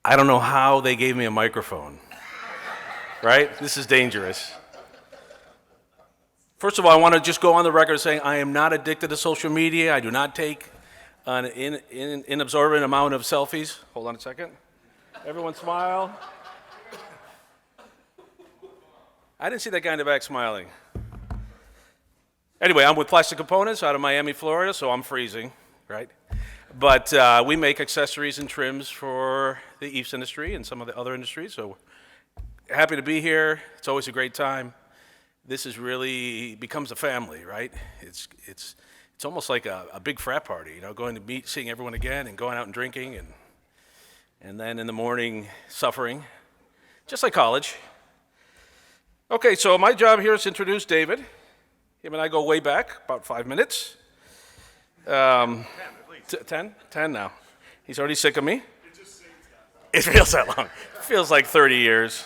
I don't know how they gave me a microphone, right? This is dangerous. First of all, I want to just go on the record saying I am not addicted to social media. I do not take an inabsorbent amount of selfies. Hold on a second. Everyone smile. I didn't see that guy in the back smiling. Anyway, I'm with Plastic Components out of Miami, Florida, so I'm freezing, right? But we make accessories and trims for the EIFS industry and some of the other industries, so happy to be here. It's always a great time. This is really becomes a family, right? It's almost like a big frat party, you know, going to meet, seeing everyone again, and going out and drinking, and then in the morning suffering, just like college. Okay, so my job here is to introduce David. Him and I go way back, about 5 minutes. 10 at least. 10 now. He's already sick of me. It feels that long. It feels like 30 years.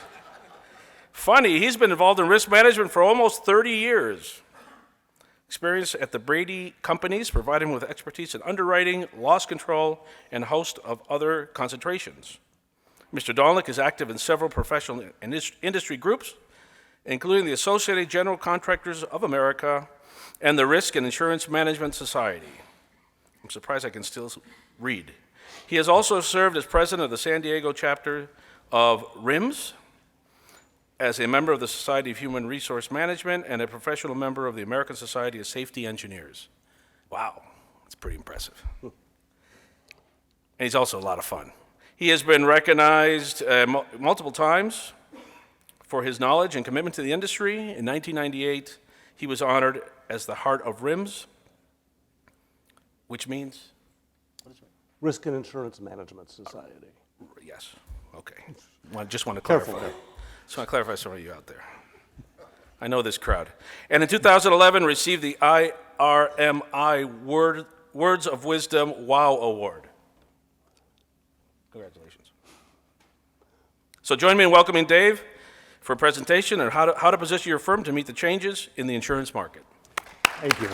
Funny, he's been involved in risk management for almost 30 years. Experience at the Brady companies, providing him with expertise in underwriting, loss control, and a host of other concentrations. Mr. Dolnick is active in several professional industry groups, including the Associated General Contractors of America and the Risk and Insurance Management Society. I'm surprised I can still read. He has also served as president of the San Diego chapter of RIMS, as a member of the Society of Human Resource Management, and a professional member of the American Society of Safety Engineers. Wow, that's pretty impressive. And he's also a lot of fun. He has been recognized multiple times for his knowledge and commitment to the industry. In 1998, he was honored as the Heart of RIMS, which means? What does it mean? Risk and Insurance Management Society. Yes, okay. Just want to clarify. Careful. Just want to clarify some of you out there. I know this crowd. And in 2011, received the IRMI Words of Wisdom WOW Award. Congratulations. So join me in welcoming Dave for a presentation on how to position your firm to meet the changes in the insurance market. Thank you.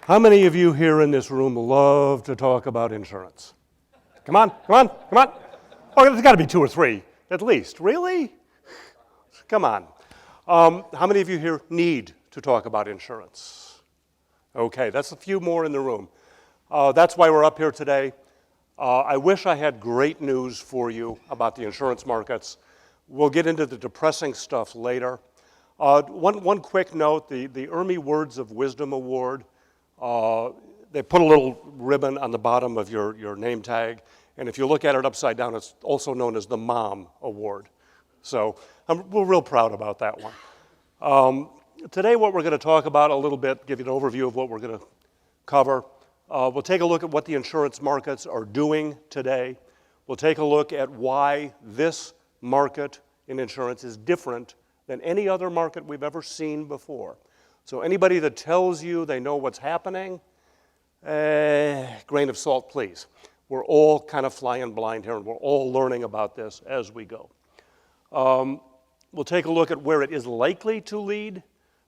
How many of you here in this room love to talk about insurance? Come on. Oh, there's got to be 2 or 3 at least. Really? Come on. How many of you here need to talk about insurance? Okay, that's a few more in the room. That's why we're up here today. I wish I had great news for you about the insurance markets. We'll get into the depressing stuff later. One quick note, the EIMA Words of Wisdom Award, they put a little ribbon on the bottom of your name tag, and if you look at it upside down, it's also known as the Mom Award. So we're real proud about that one. Today what we're going to talk about a little bit, give you an overview of what we're going to cover. We'll take a look at what the insurance markets are doing today. We'll take a look at why this market in insurance is different than any other market we've ever seen before. So anybody that tells you they know what's happening, grain of salt, please. We're all kind of flying blind here, and we're all learning about this as we go. We'll take a look at where it is likely to lead,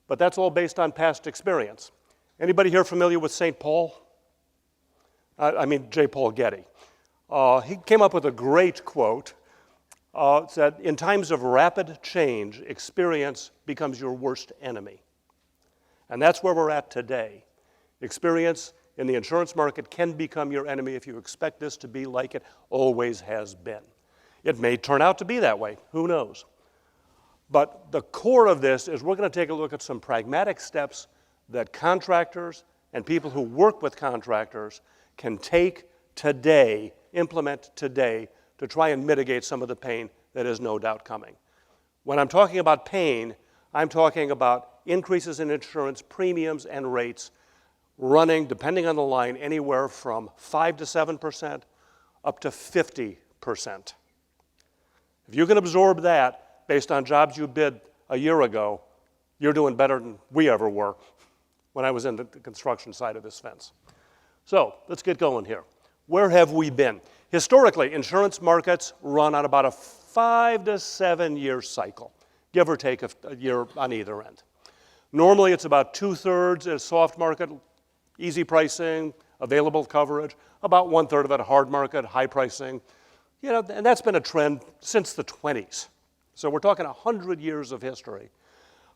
but that's all based on past experience. Anybody here familiar with St. Paul? J. Paul Getty. He came up with a great quote. It said, "In times of rapid change, experience becomes your worst enemy." And that's where we're at today. Experience in the insurance market can become your enemy if you expect this to be like it always has been. It may turn out to be that way, who knows? But the core of this is we're going to take a look at some pragmatic steps that contractors and people who work with contractors can take today, implement today, to try and mitigate some of the pain that is no doubt coming. When I'm talking about pain, I'm talking about increases in insurance premiums and rates running, depending on the line, anywhere from 5 to 7% up to 50%. If you can absorb that based on jobs you bid a year ago, you're doing better than we ever were when I was in the construction side of this fence. So let's get going here. Where have we been? Historically, insurance markets run on about a 5 to 7 year cycle, give or take a year on either end. Normally, it's about 2/3 a soft market, easy pricing, available coverage, about 1/3 of it hard market, high pricing. And that's been a trend since the 20s. So we're talking 100 years of history,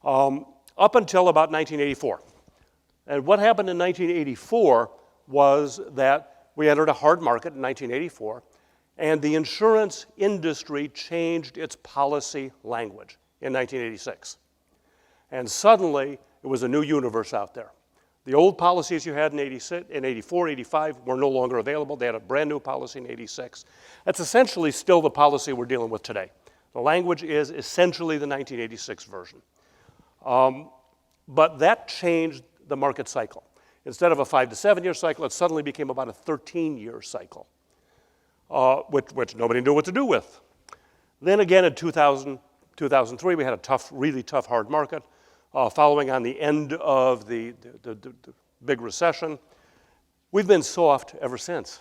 up until about 1984. And what happened in 1984 was that we entered a hard market in 1984, and the insurance industry changed its policy language in 1986. And suddenly, it was a new universe out there. The old policies you had in 84, 85 were no longer available. They had a brand new policy in 86. That's essentially still the policy we're dealing with today. The language is essentially the 1986 version. But that changed the market cycle. Instead of a 5 to 7 year cycle, it suddenly became about a 13-year cycle, which nobody knew what to do with. Then again in 2003, we had a really tough hard market, following on the end of the big recession. We've been soft ever since.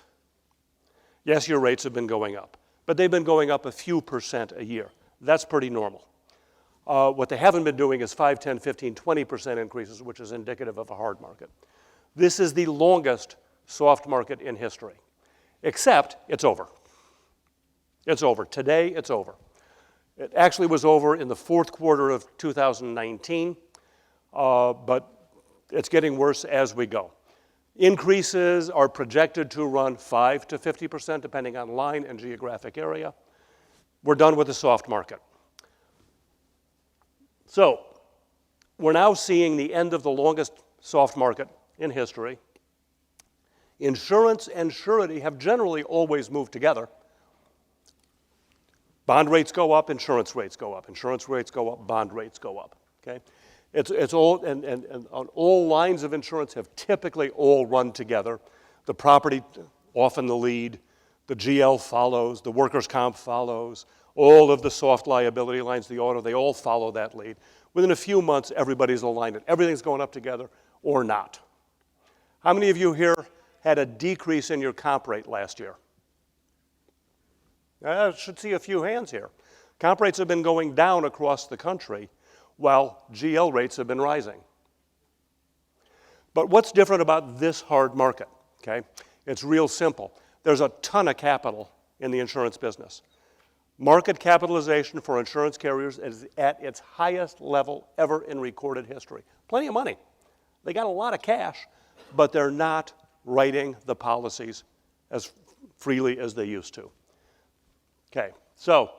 Yes, your rates have been going up, but they've been going up a few percent a year. That's pretty normal. What they haven't been doing is 5, 10, 15, 20% increases, which is indicative of a hard market. This is the longest soft market in history, except it's over. It's over. Today, it's over. It actually was over in the fourth quarter of 2019, but it's getting worse as we go. Increases are projected to run 5 to 50%, depending on line and geographic area. We're done with the soft market. So, we're now seeing the end of the longest soft market in history. Insurance and surety have generally always moved together. Bond rates go up, insurance rates go up. Insurance rates go up, bond rates go up. Okay? It's all, and all lines of insurance have typically all run together. The property often the lead, the GL follows, the workers' comp follows, all of the soft liability lines, the auto, they all follow that lead. Within a few months, everybody's aligned. Everything's going up together or not. How many of you here had a decrease in your comp rate last year? I should see a few hands here. Comp rates have been going down across the country while GL rates have been rising. But what's different about this hard market? Okay? It's real simple. There's a ton of capital in the insurance business. Market capitalization for insurance carriers is at its highest level ever in recorded history. Plenty of money. They got a lot of cash, but they're not writing the policies as freely as they used to. Okay, so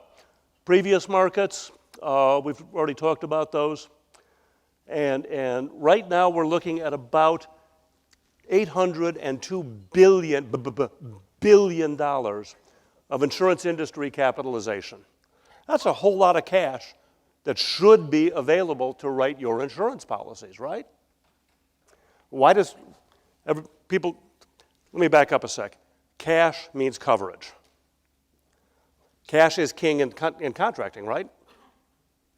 previous markets, we've already talked about those. And right now we're looking at about $802 billion of insurance industry capitalization. That's a whole lot of cash that should be available to write your insurance policies, right? Why does people, let me back up a sec. Cash means coverage. Cash is king in contracting, right?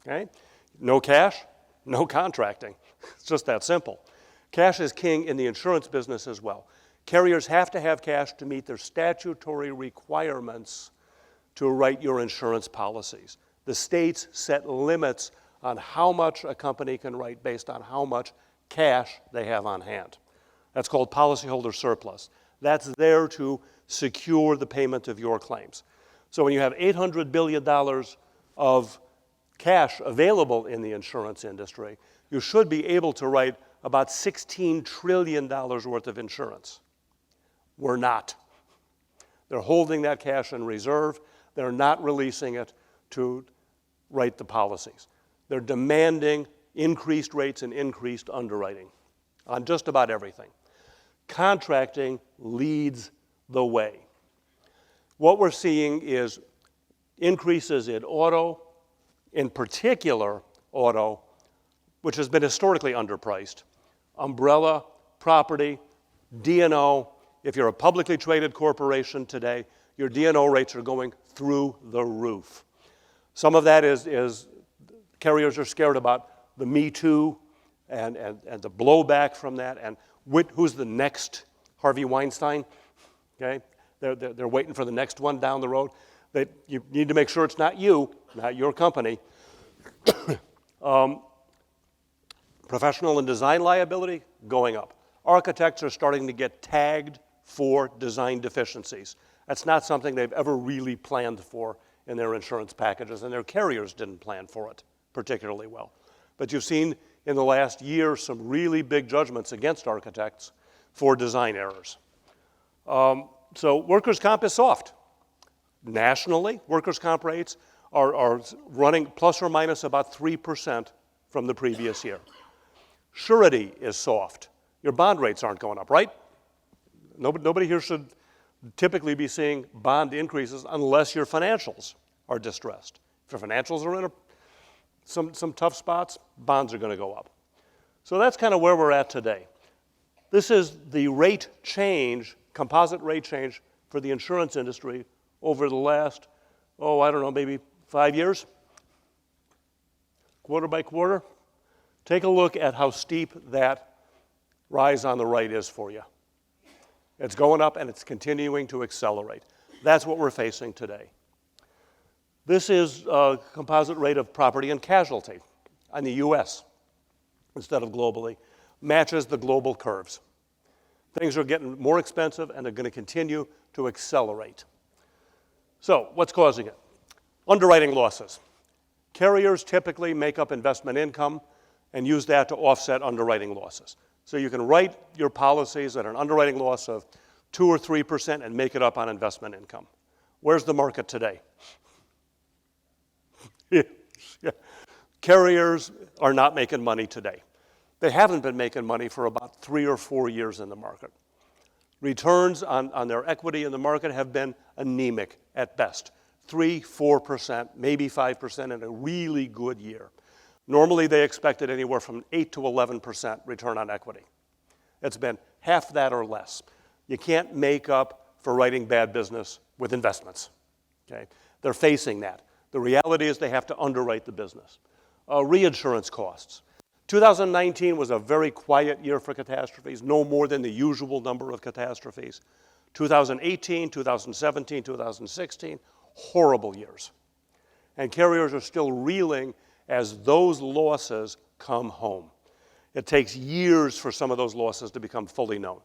Okay? No cash, no contracting. It's just that simple. Cash is king in the insurance business as well. Carriers have to have cash to meet their statutory requirements to write your insurance policies. The states set limits on how much a company can write based on how much cash they have on hand. That's called policyholder surplus. That's there to secure the payment of your claims. So when you have $800 billion of cash available in the insurance industry, you should be able to write about $16 trillion worth of insurance. We're not. They're holding that cash in reserve. They're not releasing it to write the policies. They're demanding increased rates and increased underwriting on just about everything. Contracting leads the way. What we're seeing is increases in auto, in particular auto, which has been historically underpriced, umbrella, property, D&O. If you're a publicly traded corporation today, your D&O rates are going through the roof. Some of that is carriers are scared about the Me Too and the blowback from that, and who's the next Harvey Weinstein, okay? They're waiting for the next one down the road. You need to make sure it's not you, not your company. Professional and design liability, going up. architects are starting to get tagged for design deficiencies. That's not something they've ever really planned for in their insurance packages, and their carriers didn't plan for it particularly well. But you've seen in the last year some really big judgments against architects for design errors. So workers' comp is soft. Nationally, workers' comp rates are running plus or minus about 3% from the previous year. Surety is soft. Your bond rates aren't going up, right? Nobody here should typically be seeing bond increases unless your financials are distressed. If your financials are in some tough spots, bonds are going to go up. So that's kind of where we're at today. This is the rate change, composite rate change for the insurance industry over the last, I don't know, maybe 5 years, quarter by quarter. Take a look at how steep that rise on the right is for you. It's going up and it's continuing to accelerate. That's what we're facing today. This is a composite rate of property and casualty in the US instead of globally. Matches the global curves. Things are getting more expensive and they're going to continue to accelerate. So what's causing it? Underwriting losses. Carriers typically make up investment income and use that to offset underwriting losses. So you can write your policies at an underwriting loss of 2 or 3% and make it up on investment income. Where's the market today? Yeah. Carriers are not making money today. They haven't been making money for about 3 or 4 years in the market. Returns on their equity in the market have been anemic at best. 3, 4%, maybe 5% in a really good year. Normally they expected anywhere from 8 to 11% return on equity. It's been half that or less. You can't make up for writing bad business with investments. Okay? They're facing that. The reality is they have to underwrite the business. Reinsurance costs. 2019 was a very quiet year for catastrophes, no more than the usual number of catastrophes. 2018, 2017, 2016, horrible years. And carriers are still reeling as those losses come home. It takes years for some of those losses to become fully known.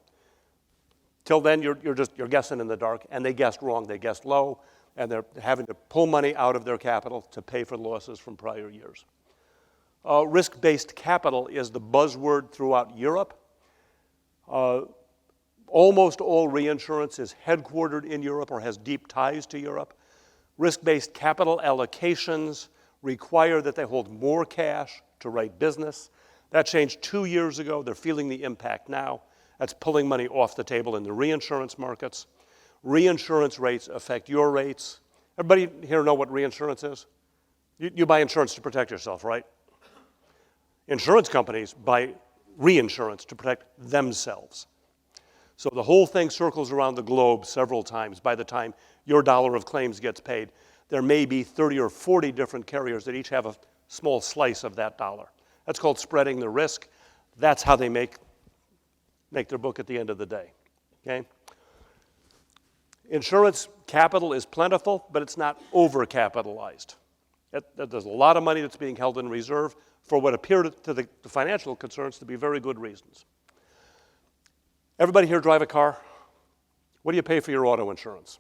Till then, you're guessing in the dark, and they guessed wrong. They guessed low, and they're having to pull money out of their capital to pay for losses from prior years. Risk-based capital is the buzzword throughout Europe. Almost all reinsurance is headquartered in Europe or has deep ties to Europe. Risk-based capital allocations require that they hold more cash to write business. That changed 2 years ago. They're feeling the impact now. That's pulling money off the table in the reinsurance markets. Reinsurance rates affect your rates. Everybody here know what reinsurance is? You buy insurance to protect yourself, right? Insurance companies buy reinsurance to protect themselves. So the whole thing circles around the globe several times. By the time your dollar of claims gets paid, there may be 30 or 40 different carriers that each have a small slice of that dollar. That's called spreading the risk. That's how they make their book at the end of the day. Okay? Insurance capital is plentiful, but it's not overcapitalized. There's a lot of money that's being held in reserve for what appear to the financial concerns to be very good reasons. Everybody here drive a car? What do you pay for your auto insurance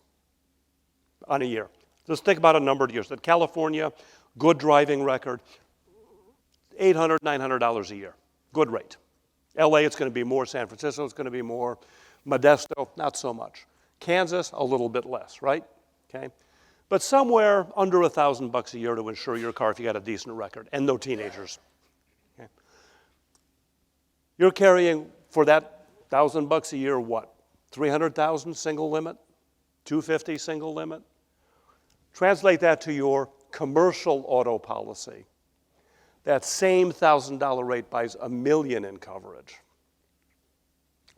on a year? Just think about a number of years. In California, good driving record, $800, $900 a year. Good rate. LA, it's going to be more. San Francisco, it's going to be more. Modesto, not so much. Kansas, a little bit less, right? Okay. But somewhere under $1,000 a year to insure your car if you got a decent record and no teenagers. Okay. You're carrying for that $1,000 a year what? 300,000 single limit? 250 single limit? Translate that to your commercial auto policy. That same $1,000 rate buys $1 million in coverage.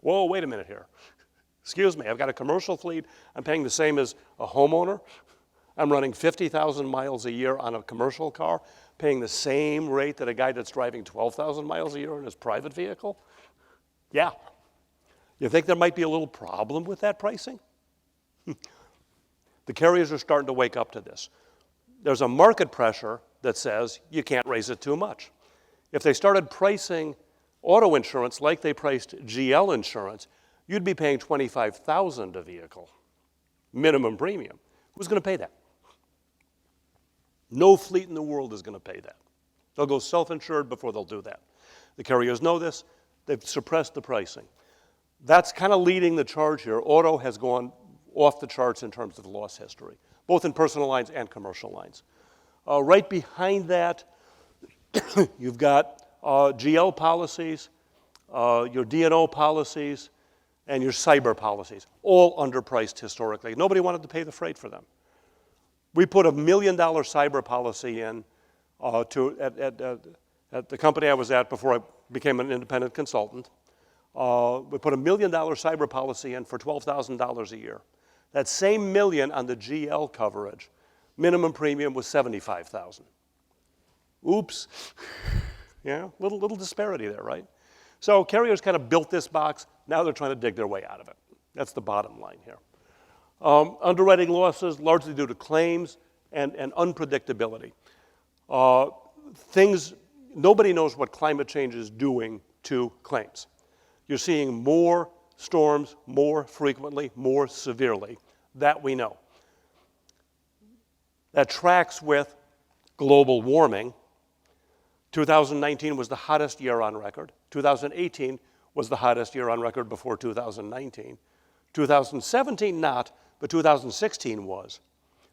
Whoa, wait a minute here. Excuse me, I've got a commercial fleet. I'm paying the same as a homeowner. I'm running 50,000 miles a year on a commercial car, paying the same rate that a guy that's driving 12,000 miles a year in his private vehicle? Yeah. You think there might be a little problem with that pricing? The carriers are starting to wake up to this. There's a market pressure that says you can't raise it too much. If they started pricing auto insurance, like they priced GL insurance, you'd be paying $25,000 a vehicle, minimum premium. Who's going to pay that? No fleet in the world is going to pay that. They'll go self-insured before they'll do that. The carriers know this. They've suppressed the pricing. That's kind of leading the charge here. Auto has gone off the charts in terms of loss history, both in personal lines and commercial lines. Right behind that, you've got GL policies, your D&O policies, and your cyber policies, all underpriced historically. Nobody wanted to pay the freight for them. We put $1 million cyber policy in at the company I was at before I became an independent consultant. We put $1 million cyber policy in for $12,000 a year. That same million on the GL coverage, minimum premium was $75,000. Oops. Yeah, little disparity there, right? So carriers kind of built this box. Now they're trying to dig their way out of it. That's the bottom line here. Underwriting losses, largely due to claims and unpredictability. Nobody knows what climate change is doing to claims. You're seeing more storms more frequently, more severely. That we know. That tracks with global warming. 2019 was the hottest year on record. 2018 was the hottest year on record before 2019. 2017 not, but 2016 was.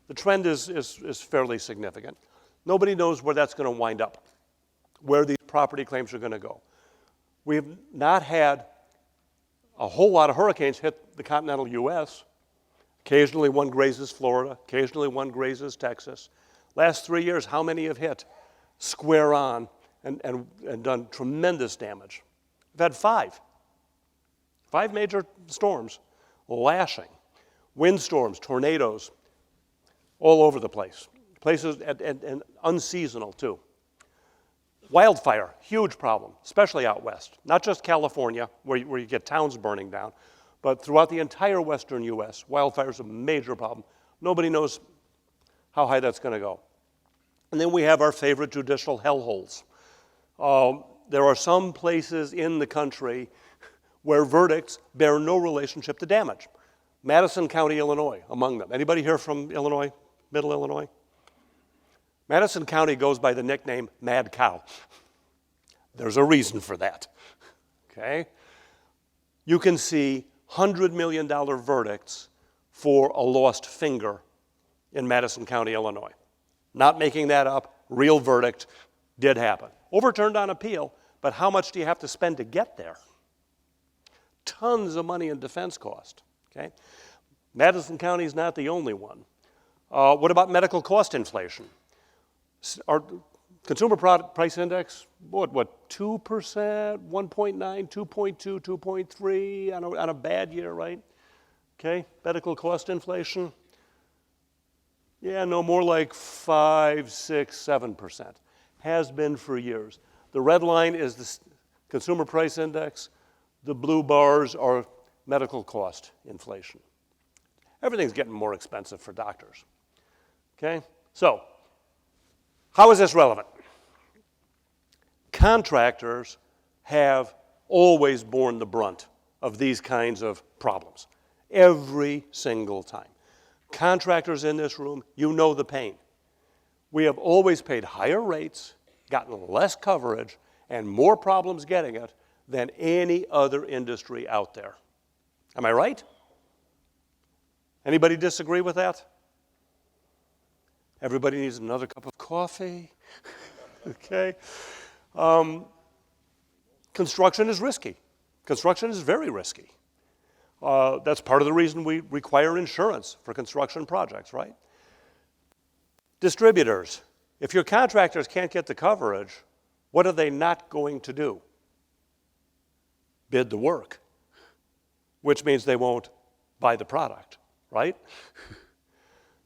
The trend is fairly significant. Nobody knows where that's going to wind up, where these property claims are going to go. We have not had a whole lot of hurricanes hit the continental U.S. Occasionally one grazes Florida, occasionally one grazes Texas. Last 3 years, how many have hit square on and done tremendous damage? We've had five major storms lashing. Windstorms, tornadoes, all over the place. Places and unseasonal too. Wildfire, huge problem, especially out west. Not just California, where you get towns burning down, but throughout the entire western U.S., wildfire is a major problem. Nobody knows how high that's going to go. And then we have our favorite judicial hellholes. There are some places in the country where verdicts bear no relationship to damage. Madison County, Illinois, among them. Anybody here from Illinois, Middle Illinois? Madison County goes by the nickname Mad Cow. There's a reason for that, okay? You can see $100 million verdicts for a lost finger in Madison County, Illinois. Not making that up, real verdict, did happen. Overturned on appeal, but how much do you have to spend to get there? Tons of money in defense cost, okay? Madison County is not the only one. What about medical cost inflation? Our consumer product price index, what 2%, 1.9, 2.2, 2.3 on a bad year, right? Okay, medical cost inflation. Yeah, no, more like 5, 6, 7%. Has been for years. The red line is the consumer price index. The blue bars are medical cost inflation. Everything's getting more expensive for doctors. Okay, so how is this relevant? Contractors have always borne the brunt of these kinds of problems, every single time. Contractors in this room, you know the pain. We have always paid higher rates, gotten less coverage, and more problems getting it than any other industry out there. Am I right? Anybody disagree with that? Everybody needs another cup of coffee. Okay. Construction is risky. Construction is very risky. That's part of the reason we require insurance for construction projects, right? Distributors. If your contractors can't get the coverage, what are they not going to do? Bid the work, which means they won't buy the product, right?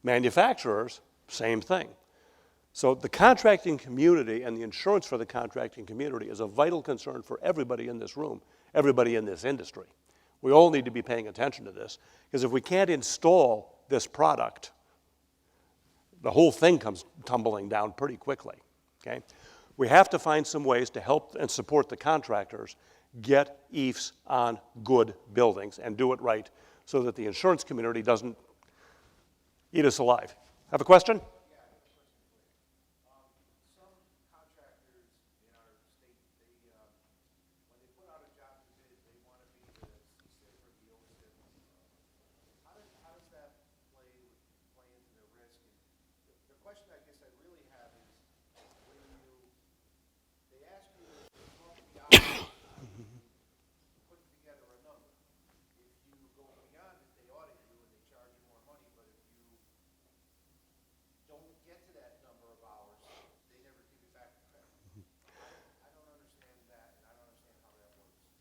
Manufacturers, same thing. So the contracting community and the insurance for the contracting community is a vital concern for everybody in this room, everybody in this industry. We all need to be paying attention to this, because if we can't install this product, the whole thing comes tumbling down pretty quickly, okay? We have to find some ways to help and support the contractors get EIFS on good buildings and do it right so that the insurance community doesn't eat us alive. Have a question?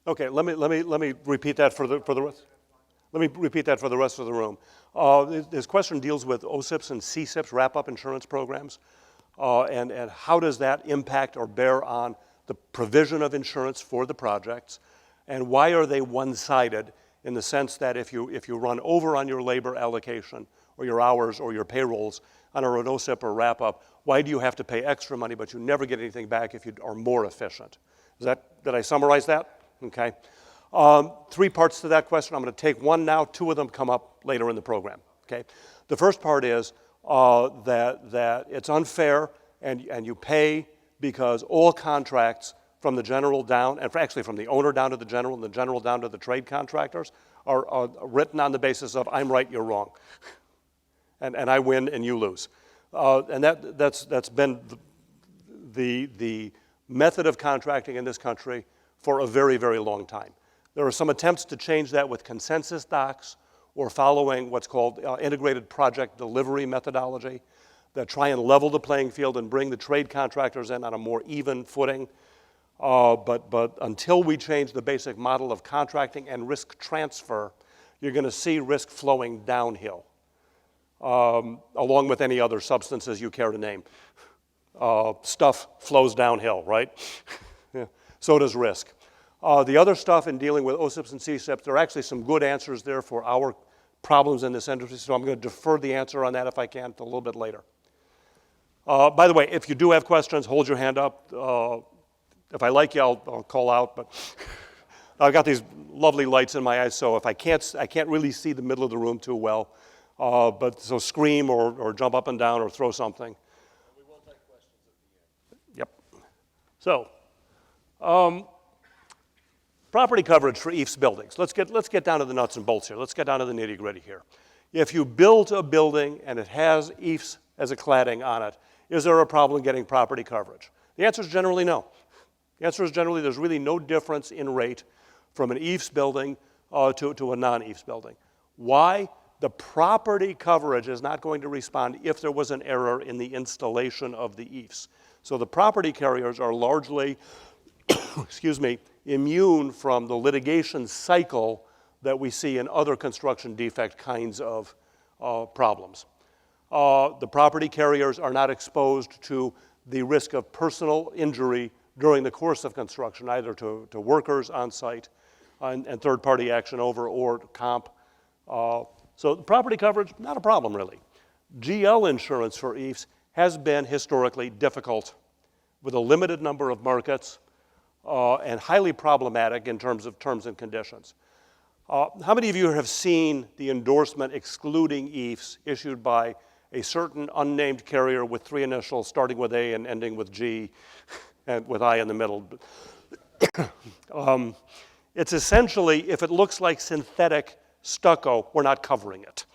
Okay, let me repeat that for the rest. Let me repeat that for the rest of the room. This question deals with OSIPs and CSIPs, wrap-up insurance programs, and how does that impact or bear on the provision of insurance for the projects, and why are they one-sided in the sense that if you run over on your labor allocation or your hours or your payrolls on a OSIP or wrap-up, why do you have to pay extra money but you never get anything back if you are more efficient? Did I summarize that? Okay. 3 parts to that question. I'm going to take one now. 2 of them come up later in the program. Okay. The first part is that it's unfair and you pay because all contracts from the general down, and actually from the owner down to the general and the general down to the trade contractors are written on the basis of I'm right, you're wrong. and I win and you lose. And that's been the method of contracting in this country for a very, very long time. There are some attempts to change that with consensus docs or following what's called integrated project delivery methodology that try and level the playing field and bring the trade contractors in on a more even footing. But until we change the basic model of contracting and risk transfer, you're going to see risk flowing downhill, along with any other substances you care to name. Stuff flows downhill, right? Yeah. So does risk. The other stuff in dealing with OSIPs and CSIPs, there are actually some good answers there for our problems in this industry, so I'm going to defer the answer on that if I can to a little bit later. By the way, if you do have questions, hold your hand up. If I like you, I'll call out, but I've got these lovely lights in my eyes, so if I can't really see the middle of the room too well, but so scream or jump up and down or throw something. We will take questions at the end. Yep. So, property coverage for EIFS buildings. Let's get down to the nuts and bolts here. Let's get down to the nitty-gritty here. If you build a building and it has EIFS as a cladding on it, is there a problem getting property coverage? The answer is generally no. The answer is generally there's really no difference in rate from an EIFS building to a non-EIFS building. Why? The property coverage is not going to respond if there was an error in the installation of the EIFS. So the property carriers are largely excuse me, immune from the litigation cycle that we see in other construction defect kinds of problems. The property carriers are not exposed to the risk of personal injury during the course of construction, either to workers on site and third-party action over or comp. So the property coverage, not a problem really. GL insurance for EIFS has been historically difficult with a limited number of markets and highly problematic in terms of terms and conditions. How many of you have seen the endorsement excluding EIFS issued by a certain unnamed carrier with 3 initials starting with A and ending with G and with I in the middle? It's essentially, if it looks like synthetic stucco, we're not covering it.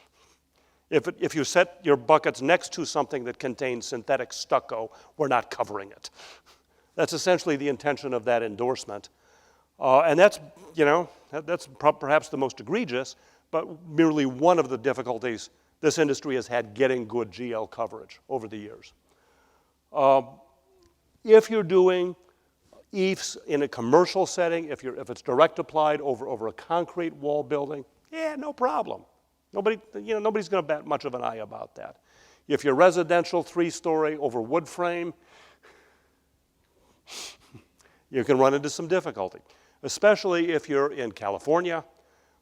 If you set your buckets next to something that contains synthetic stucco, we're not covering it. That's essentially the intention of that endorsement. And that's, that's perhaps the most egregious, but merely one of the difficulties this industry has had getting good GL coverage over the years. If you're doing EIFS in a commercial setting, if it's direct applied over a concrete wall building, yeah, no problem. Nobody's going to bat much of an eye about that. If you're residential 3-story over wood frame, you can run into some difficulty, especially if you're in California,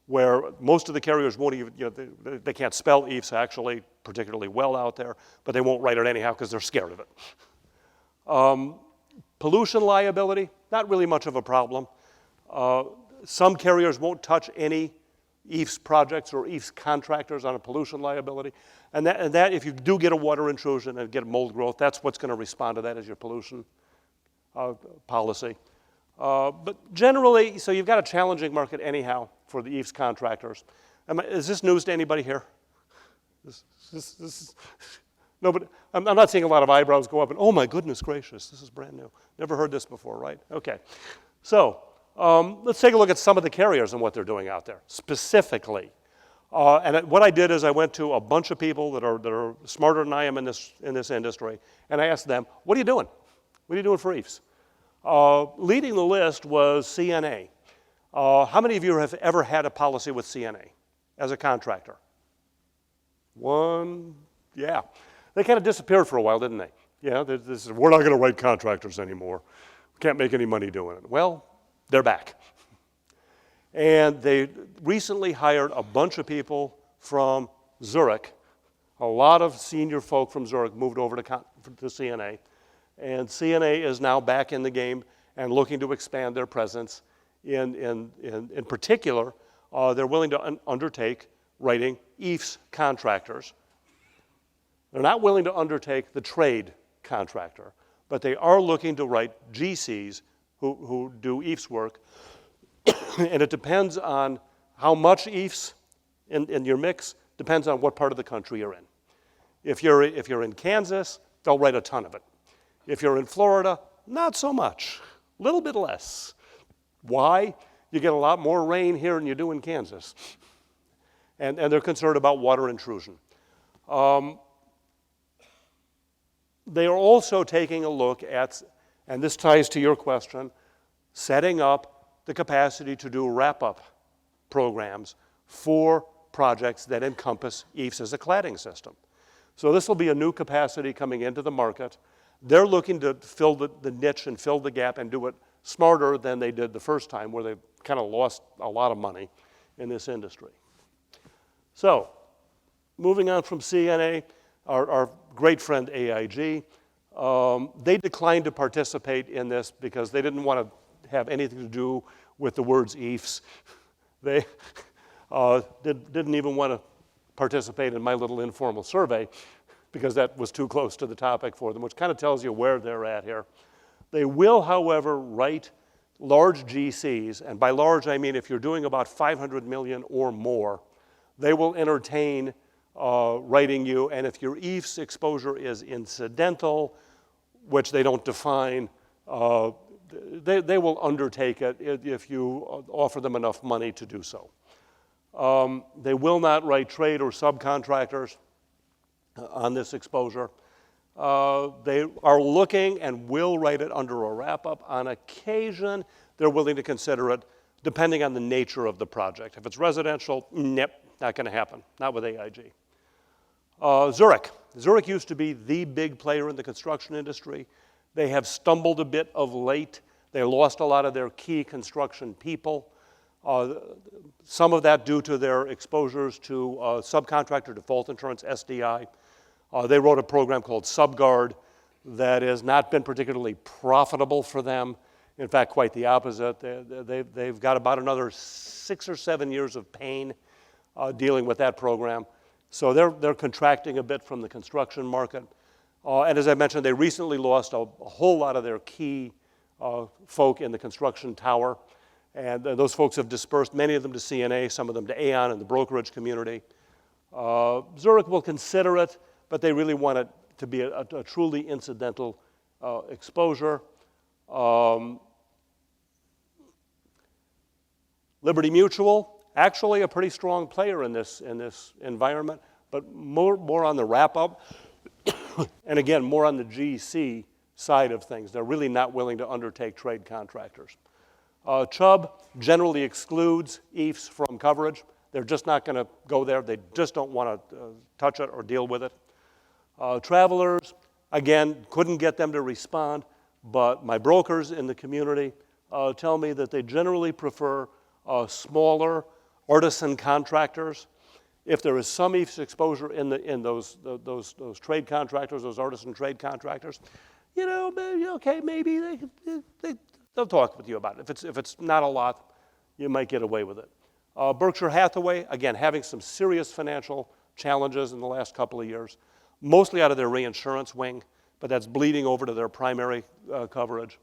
where most of the carriers won't even, they can't spell EIFS actually particularly well out there, but they won't write it anyhow because they're scared of it. Pollution liability, not really much of a problem. Some carriers won't touch any EIFS projects or EIFS contractors on a pollution liability. And that if you do get a water intrusion and get mold growth, that's what's going to respond to that as your pollution policy. But generally, so you've got a challenging market anyhow for the EIFS contractors. Is this news to anybody here? No, but I'm not seeing a lot of eyebrows go up and, oh my goodness gracious, this is brand new. Never heard this before, right? Okay. So let's take a look at some of the carriers and what they're doing out there, specifically. What I did is I went to a bunch of people that are smarter than I am in this industry, and I asked them, what are you doing? What are you doing for EIFS? Leading the list was CNA. How many of you have ever had a policy with CNA as a contractor? One, yeah. They kind of disappeared for a while, didn't they? Yeah, we're not going to write contractors anymore. We can't make any money doing it. Well, they're back. And they recently hired a bunch of people from Zurich. A lot of senior folk from Zurich moved over to CNA. And CNA is now back in the game and looking to expand their presence. In particular, they're willing to undertake writing EIFS contractors. They're not willing to undertake the trade contractor, but they are looking to write GCs who do EIFS work. And it depends on how much EIFS in your mix, depends on what part of the country you're in. If you're in Kansas, they'll write a ton of it. If you're in Florida, not so much, a little bit less. Why? You get a lot more rain here than you do in Kansas. And they're concerned about water intrusion. They are also taking a look at, and this ties to your question, setting up the capacity to do wrap-up programs for projects that encompass EIFS as a cladding system. So this will be a new capacity coming into the market. They're looking to fill the niche and fill the gap and do it smarter than they did the first time, where they kind of lost a lot of money in this industry. So, moving on from CNA, our great friend AIG, they declined to participate in this because they didn't want to have anything to do with the words EIFS. They didn't even want to participate in my little informal survey because that was too close to the topic for them, which kind of tells you where they're at here. They will, however, write large GCs, and by large I mean if you're doing about 500 million or more, they will entertain writing you, and if your EIFS exposure is incidental, which they don't define, they will undertake it if you offer them enough money to do so. They will not write trade or subcontractors on this exposure. They are looking and will write it under a wrap-up. On occasion, they're willing to consider it depending on the nature of the project. If it's residential, nope, not going to happen, not with AIG. Zurich. Zurich used to be the big player in the construction industry. They have stumbled a bit of late. They lost a lot of their key construction people. Some of that due to their exposures to subcontractor default insurance, SDI. They wrote a program called SubGuard that has not been particularly profitable for them. In fact, quite the opposite. They've got about another 6 or 7 years of pain dealing with that program. So they're contracting a bit from the construction market. And as I mentioned, they recently lost a whole lot of their key folk in the construction tower. And those folks have dispersed, many of them to CNA, some of them to Aon and the brokerage community. Zurich will consider it, but they really want it to be a truly incidental exposure. Liberty Mutual, actually a pretty strong player in this environment, but more on the wrap-up, and again, more on the GC side of things. They're really not willing to undertake trade contractors. Chubb generally excludes EIFS from coverage. They're just not going to go there. They just don't want to touch it or deal with it. Travelers, again, couldn't get them to respond, but my brokers in the community tell me that they generally prefer smaller artisan contractors. If there is some EIFS exposure in those trade contractors, those artisan trade contractors, okay, maybe they'll talk with you about it. If it's not a lot, you might get away with it. Berkshire Hathaway, again, having some serious financial challenges in the last couple of years, mostly out of their reinsurance wing, but that's bleeding over to their primary coverage.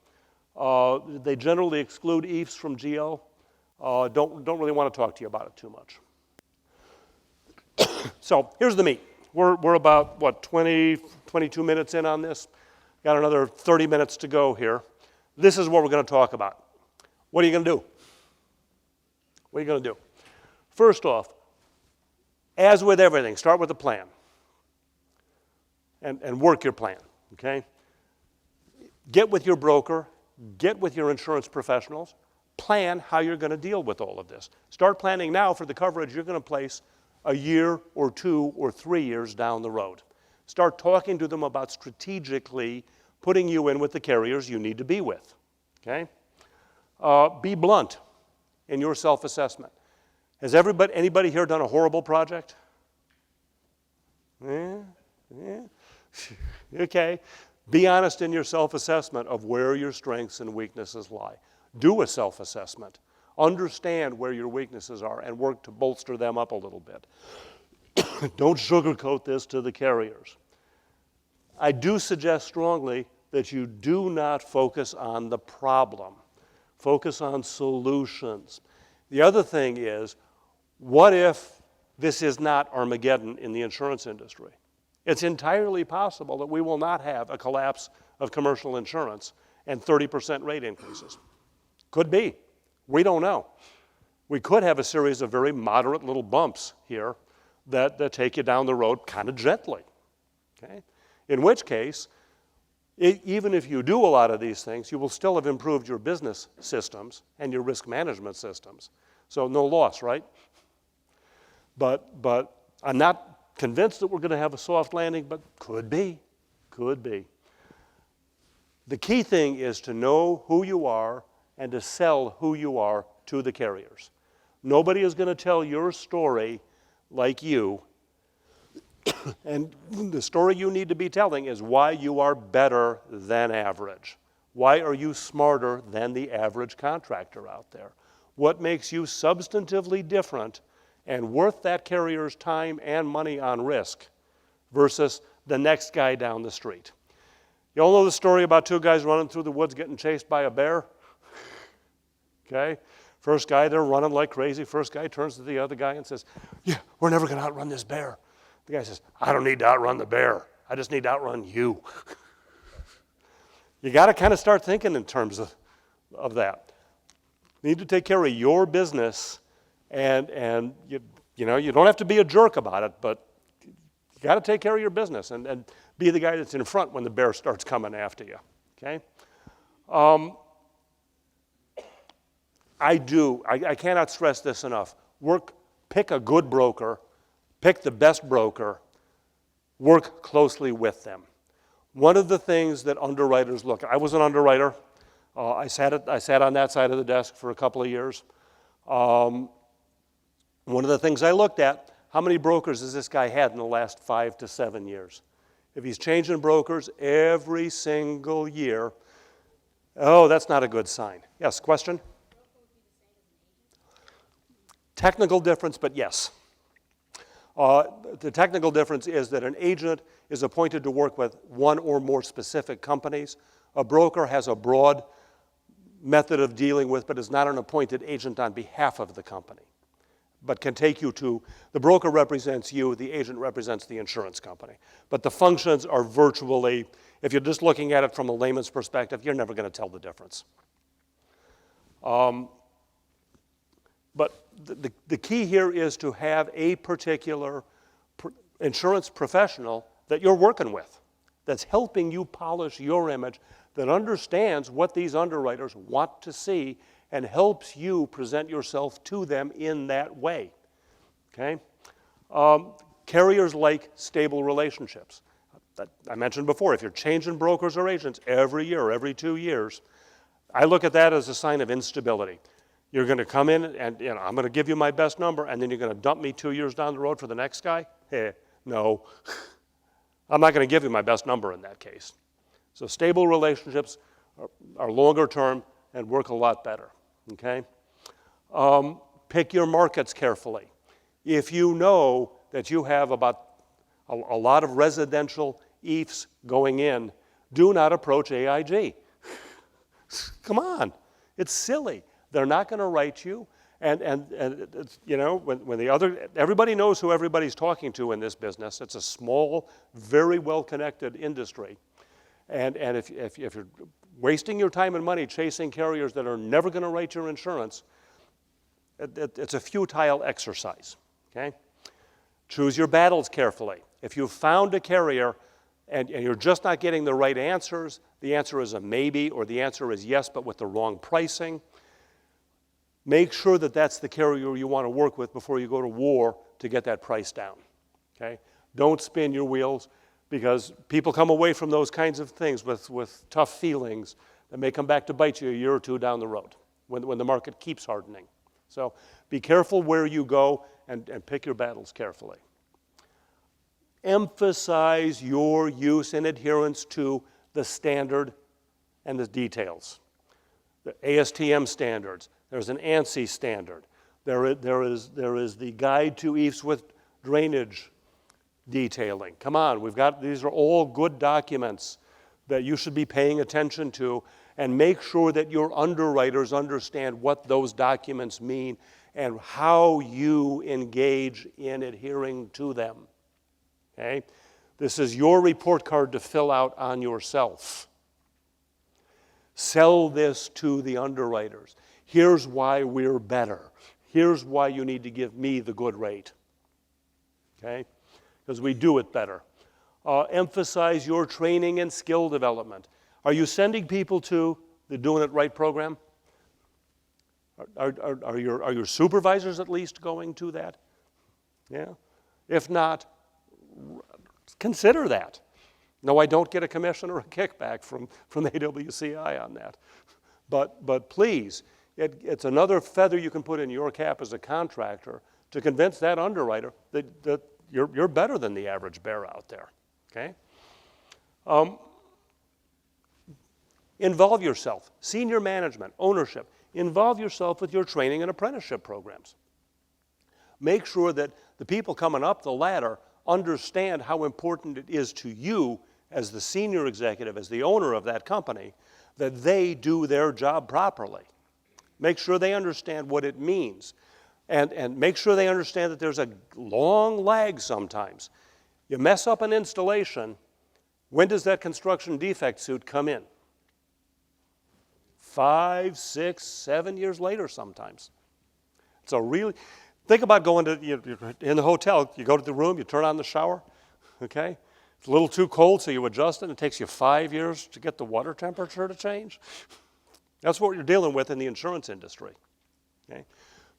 They generally exclude EIFS from GL. Don't really want to talk to you about it too much. So here's the meat. We're about, 22 minutes in on this. Got another 30 minutes to go here. This is what we're going to talk about. What are you going to do? What are you going to do? First off, as with everything, start with a plan and work your plan, okay? Get with your broker, get with your insurance professionals, plan how you're going to deal with all of this. Start planning now for the coverage you're going to place a year or 2 or 3 years down the road. Start talking to them about strategically putting you in with the carriers you need to be with, okay? Be blunt in your self-assessment. Has anybody here done a horrible project? Yeah. Okay. Be honest in your self-assessment of where your strengths and weaknesses lie. Do a self-assessment. Understand where your weaknesses are and work to bolster them up a little bit. Don't sugarcoat this to the carriers. I do suggest strongly that you do not focus on the problem. Focus on solutions. The other thing is, what if this is not Armageddon in the insurance industry? It's entirely possible that we will not have a collapse of commercial insurance and 30% rate increases. Could be. We don't know. We could have a series of very moderate little bumps here that take you down the road kind of gently. Okay? In which case, even if you do a lot of these things, you will still have improved your business systems and your risk management systems. So no loss, right? But I'm not convinced that we're going to have a soft landing, but could be. Could be. The key thing is to know who you are and to sell who you are to the carriers. Nobody is going to tell your story like you. And the story you need to be telling is why you are better than average. Why are you smarter than the average contractor out there? What makes you substantively different and worth that carrier's time and money on risk versus the next guy down the street? You all know the story about 2 guys running through the woods getting chased by a bear? Okay? First guy, they're running like crazy. First guy turns to the other guy and says, "Yeah, we're never going to outrun this bear." The guy says, "I don't need to outrun the bear. I just need to outrun you." You got to kind of start thinking in terms of that. You need to take care of your business, and you don't have to be a jerk about it, but you got to take care of your business and be the guy that's in front when the bear starts coming after you. Okay? I cannot stress this enough. Pick a good broker, pick the best broker, work closely with them. One of the things that underwriters look at, I was an underwriter. I sat on that side of the desk for a couple of years. One of the things I looked at, how many brokers has this guy had in the last 5 to 7 years? If he's changing brokers every single year, that's not a good sign. Yes, question? Technical difference, but yes. The technical difference is that an agent is appointed to work with one or more specific companies. A broker has a broad method of dealing with, but is not an appointed agent on behalf of the company, but can take you to, the broker represents you, the agent represents the insurance company. But the functions are virtually, if you're just looking at it from a layman's perspective, you're never going to tell the difference. But the key here is to have a particular insurance professional that you're working with, that's helping you polish your image, that understands what these underwriters want to see and helps you present yourself to them in that way. Okay? Carriers like stable relationships. I mentioned before, if you're changing brokers or agents every year or every 2 years, I look at that as a sign of instability. You're going to come in and I'm going to give you my best number, and then you're going to dump me 2 years down the road for the next guy? No. I'm not going to give you my best number in that case. So stable relationships are longer term and work a lot better, okay? Pick your markets carefully. If you know that you have about a lot of residential EIFS going in, do not approach AIG. Come on, it's silly. They're not going to write you. And it's, you know, when everybody knows who everybody's talking to in this business. It's a small, very well-connected industry. And if you're wasting your time and money chasing carriers that are never going to write your insurance, it's a futile exercise, okay? Choose your battles carefully. If you've found a carrier and you're just not getting the right answers, the answer is a maybe or the answer is yes, but with the wrong pricing, make sure that that's the carrier you want to work with before you go to war to get that price down, okay? Don't spin your wheels because people come away from those kinds of things with tough feelings that may come back to bite you a year or two down the road when the market keeps hardening. So be careful where you go and pick your battles carefully. Emphasize your use and adherence to the standard and the details. The ASTM standards, there's an ANSI standard. There is the guide to EIFS with drainage detailing. Come on, these are all good documents that you should be paying attention to, and make sure that your underwriters understand what those documents mean and how you engage in adhering to them, okay? This is your report card to fill out on yourself. Sell this to the underwriters. Here's why we're better. Here's why you need to give me the good rate, okay? Because we do it better. Emphasize your training and skill development. Are you sending people to the Doing It Right program? Are your supervisors at least going to that? Yeah? If not, consider that. No, I don't get a commission or a kickback from the AWCI on that. But please, it's another feather you can put in your cap as a contractor to convince that underwriter that you're better than the average bear out there, okay? Involve yourself, senior management, ownership. Involve yourself with your training and apprenticeship programs. Make sure that the people coming up the ladder understand how important it is to you as the senior executive, as the owner of that company, that they do their job properly. Make sure they understand what it means. And make sure they understand that there's a long lag sometimes. You mess up an installation, when does that construction defect suit come in? 5, 6, 7 years later sometimes. So really, think about going to, you're in the hotel, you go to the room, you turn on the shower, okay? It's a little too cold, so you adjust it, and it takes you 5 years to get the water temperature to change. That's what you're dealing with in the insurance industry, okay?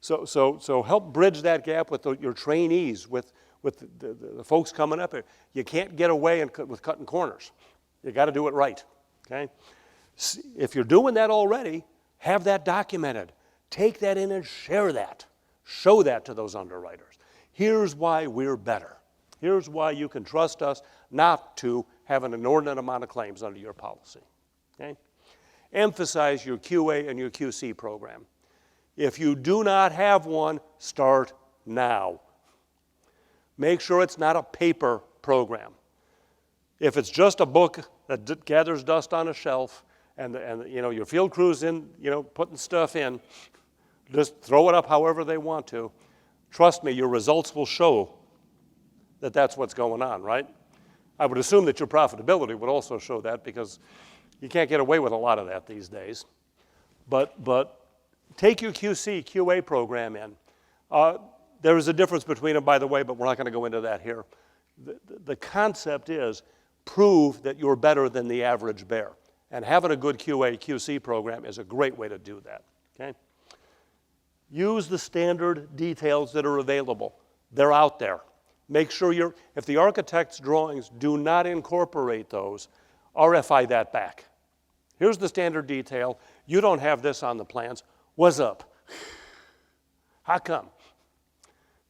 So help bridge that gap with your trainees, with the folks coming up here. You can't get away with cutting corners. You got to do it right, okay? If you're doing that already, have that documented. Take that in and share that. Show that to those underwriters. Here's why we're better. Here's why you can trust us not to have an inordinate amount of claims under your policy, okay? Emphasize your QA and your QC program. If you do not have one, start now. Make sure it's not a paper program. If it's just a book that gathers dust on a shelf and you know, your field crew's in, you know, putting stuff in, just throw it up however they want to. Trust me, your results will show that that's what's going on, right? I would assume that your profitability would also show that because you can't get away with a lot of that these days. But take your QC, QA program in. There is a difference between them, by the way, but we're not going to go into that here. The concept is prove that you're better than the average bear. And having a good QA, QC program is a great way to do that, okay? Use the standard details that are available. They're out there. Make sure if the architect's drawings do not incorporate those, RFI that back. Here's the standard detail. You don't have this on the plans. What's up? How come?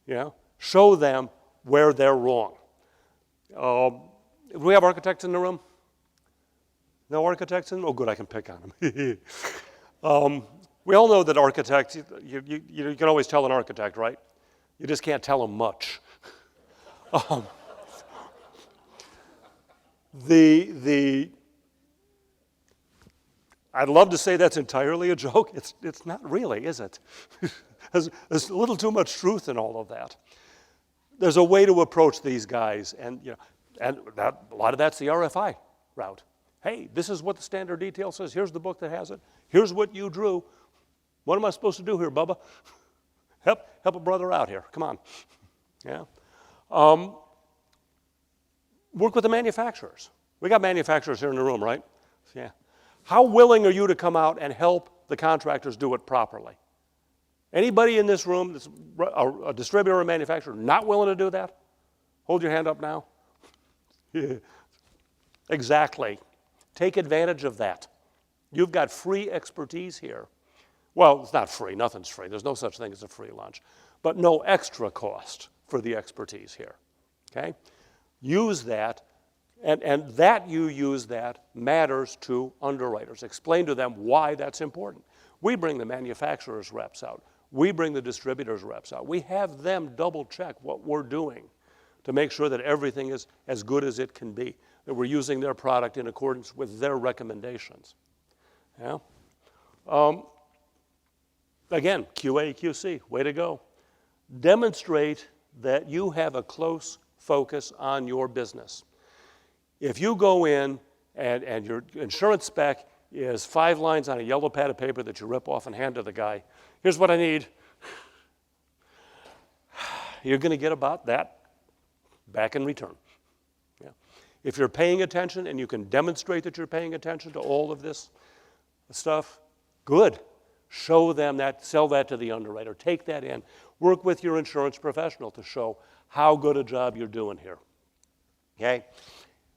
You know, show them where they're wrong. Do we have architects in the room? No architects in? Oh, good, I can pick on them. We all know that architects, you can always tell an architect, right? You just can't tell them much. I'd love to say that's entirely a joke. It's not really, is it? There's a little too much truth in all of that. There's a way to approach these guys, and a lot of that's the RFI route. Hey, this is what the standard detail says. Here's the book that has it. Here's what you drew. What am I supposed to do here, Bubba? Help a brother out here. Come on. Yeah. Work with the manufacturers. We got manufacturers here in the room, right? Yeah. How willing are you to come out and help the contractors do it properly? Anybody in this room that's a distributor or a manufacturer not willing to do that? Hold your hand up now. Yeah. Exactly. Take advantage of that. You've got free expertise here. Well, it's not free. Nothing's free. There's no such thing as a free lunch. But no extra cost for the expertise here. Okay? Use that, and that you use that matters to underwriters. Explain to them why that's important. We bring the manufacturer's reps out. We bring the distributor's reps out. We have them double check what we're doing to make sure that everything is as good as it can be, that we're using their product in accordance with their recommendations. Yeah? Again, QA, QC, way to go. Demonstrate that you have a close focus on your business. If you go in and your insurance spec is 5 lines on a yellow pad of paper that you rip off and hand to the guy, here's what I need. You're going to get about that back in return. Yeah. If you're paying attention and you can demonstrate that you're paying attention to all of this stuff, good. Show them that, sell that to the underwriter, take that in. Work with your insurance professional to show how good a job you're doing here. Okay?